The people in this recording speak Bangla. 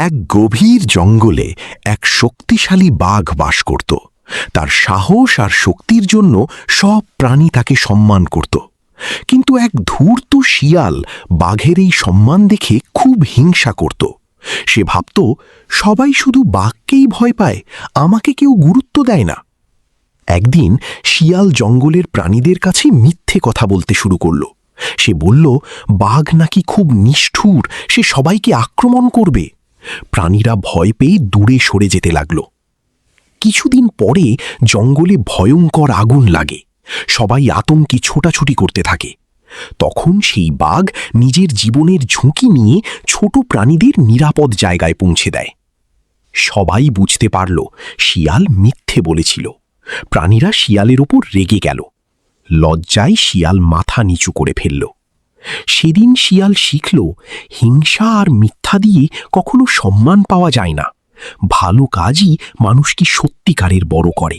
এক গভীর জঙ্গলে এক শক্তিশালী বাঘ বাস করত। তার সাহস আর শক্তির জন্য সব প্রাণী তাকে সম্মান করত। কিন্তু এক ধূর্ত শিয়াল বাঘের এই সম্মান দেখে খুব হিংসা করত। সে ভাবত, সবাই শুধু বাঘকেই ভয় পায়, আমাকে কেউ গুরুত্ব দেয় না। একদিন শিয়াল জঙ্গলের প্রাণীদের কাছে মিথ্যে কথা বলতে শুরু করল। সে বলল, বাঘ নাকি খুব নিষ্ঠুর, সে সবাইকে আক্রমণ করবে। প্রাণীরা ভয় পেয়ে দূরে সরে যেতে লাগল। কিছুদিন পরে জঙ্গলে ভয়ঙ্কর আগুন লাগে। সবাই আতঙ্কে ছোটাছুটি করতে থাকে। তখন সেই বাঘ নিজের জীবনের ঝুঁকি নিয়ে ছোট প্রাণীদের নিরাপদ জায়গায় পৌঁছে দেয়। সবাই বুঝতে পারল শিয়াল মিথ্যে বলেছিল। প্রাণীরা শিয়ালের ওপর রেগে গেল। লজ্জায় শিয়াল মাথা নিচু করে ফেলল। সেদিন শিয়াল শিখল, হিংসা আর মিথ্যা দিয়ে কখনো সম্মান পাওয়া যায় না। ভালো কাজই মানুষকে সত্যিকারের বড় করে।